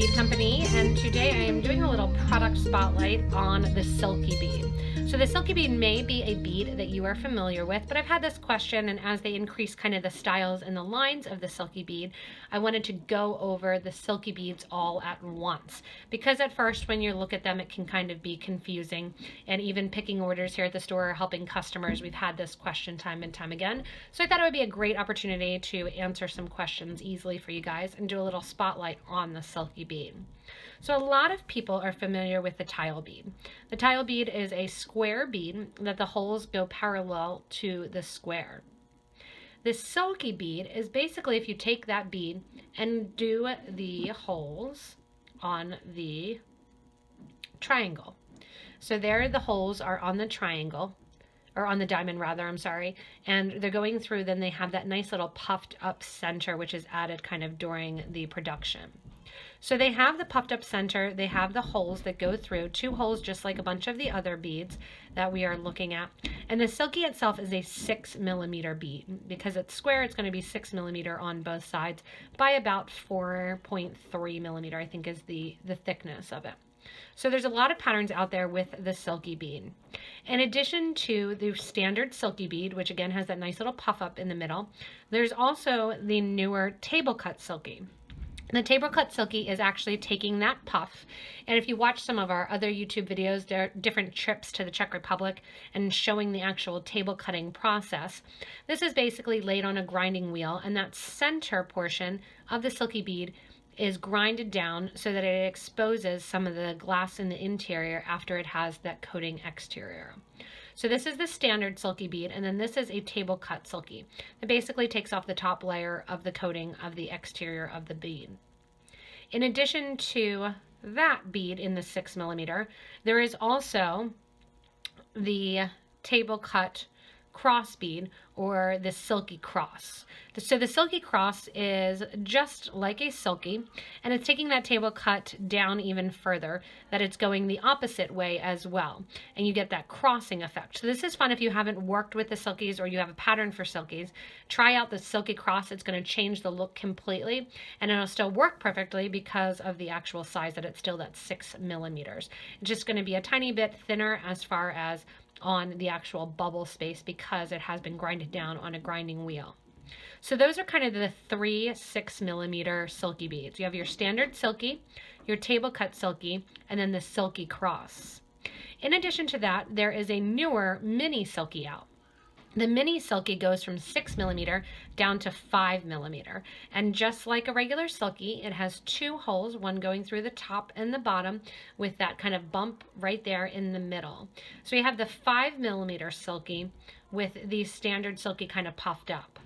Bead Company, and today I am doing a little product spotlight on the Silky bead. So the Silky bead may be a bead that you are familiar with, but I've had this question, and as they increase kind of the styles and the lines of the Silky bead, I wanted to go over the Silky beads all at once. Because at first when you look at them it can kind of be confusing, and even picking orders here at the store or helping customers, we've had this question time and time again. So I thought it would be a great opportunity to answer some questions easily for you guys and do a little spotlight on the Silky bead. So a lot of people are familiar with the tile bead. The tile bead is a square bead that the holes go parallel to the square. The Silky bead is basically if you take that bead and do the holes on the triangle. So there the holes are on the triangle, or on the diamond rather, I'm sorry, and they're going through, then they have that nice little puffed up center which is added kind of during the production. So they have the puffed up center, they have the holes that go through, two holes just like a bunch of the other beads that we are looking at. And the Silky itself is a 6mm bead. Because it's square, it's going to be 6mm on both sides by about 4.3mm, I think is the thickness of it. So there's a lot of patterns out there with the Silky bead. In addition to the standard Silky bead, which again has that nice little puff up in the middle, there's also the newer table cut Silky. The table cut Silky is actually taking that puff, and if you watch some of our other YouTube videos, there are different trips to the Czech Republic and showing the actual table cutting process. This is basically laid on a grinding wheel, and that center portion of the Silky bead is grinded down so that it exposes some of the glass in the interior after it has that coating exterior. So this is the standard Silky bead, and then this is a table cut Silky. It basically takes off the top layer of the coating of the exterior of the bead. In addition to that bead in the 6mm, there is also the table cut cross bead, or the Silky cross. So the Silky cross is just like a Silky, and it's taking that table cut down even further, that it's going the opposite way as well, and you get that crossing effect. So this is fun if you haven't worked with the Silkies or you have a pattern for Silkies. Try out the Silky cross. It's going to change the look completely, and it'll still work perfectly because of the actual size that it's still that 6mm. It's just going to be a tiny bit thinner as far as on the actual bubble space because it has been grinded down on a grinding wheel. So those are kind of the three 6mm Silky beads. You have your standard Silky, your table cut Silky, and then the Silky cross. In addition to that, there is a newer mini Silky out. The mini Silky goes from 6mm down to 5mm, and just like a regular Silky, it has two holes, one going through the top and the bottom with that kind of bump right there in the middle. So you have the 5mm Silky with the standard Silky kind of puffed up.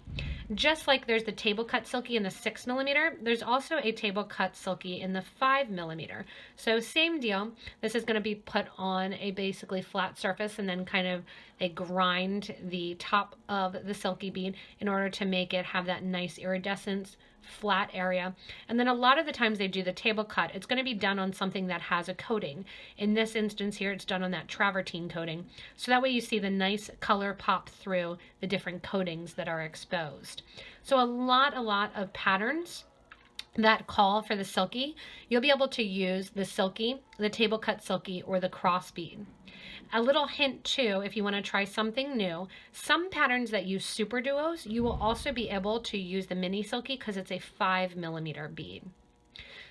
Just like there's the table cut Silky in the 6mm, there's also a table cut Silky in the 5mm. So same deal. This is going to be put on a basically flat surface, and then kind of they grind the top of the Silky bead in order to make it have that nice iridescence flat area. And then a lot of the times they do the table cut, it's going to be done on something that has a coating. In this instance here, it's done on that travertine coating. So that way you see the nice color pop through the different coatings that are exposed. So a lot of patterns that call for the Silky. You'll be able to use the Silky, the table cut Silky, or the cross bead. A little hint too, if you want to try something new, some patterns that use super duos, you will also be able to use the mini Silky because it's a 5mm bead.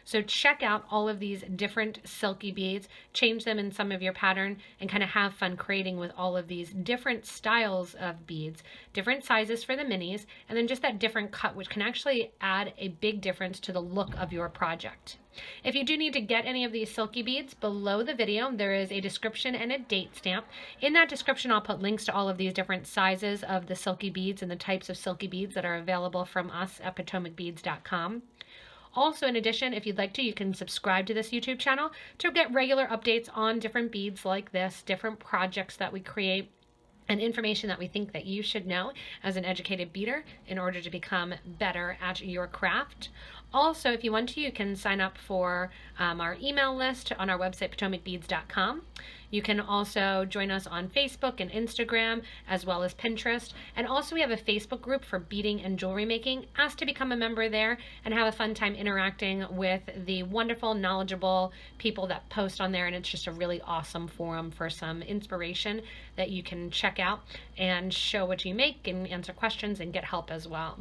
So check out all of these different Silky beads, change them in some of your pattern, and kind of have fun creating with all of these different styles of beads, different sizes for the minis, and then just that different cut, which can actually add a big difference to the look of your project. If you do need to get any of these Silky beads, below the video there is a description and a date stamp. In that description I'll put links to all of these different sizes of the Silky beads and the types of Silky beads that are available from us at PotomacBeads.com. Also, in addition, if you'd like to, you can subscribe to this YouTube channel to get regular updates on different beads like this, different projects that we create, and information that we think that you should know as an educated beader in order to become better at your craft. Also, if you want to, you can sign up for our email list on our website, PotomacBeads.com. You can also join us on Facebook and Instagram, as well as Pinterest. And also we have a Facebook group for beading and jewelry making. Ask to become a member there and have a fun time interacting with the wonderful, knowledgeable people that post on there. And it's just a really awesome forum for some inspiration that you can check out and show what you make and answer questions and get help as well.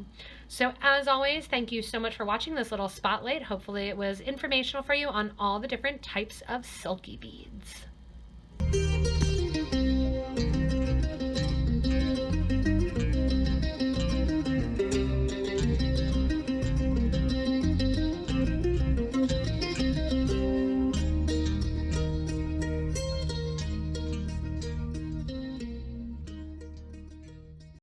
So as always, thank you so much for watching this little spotlight. Hopefully it was informational for you on all the different types of silky beads.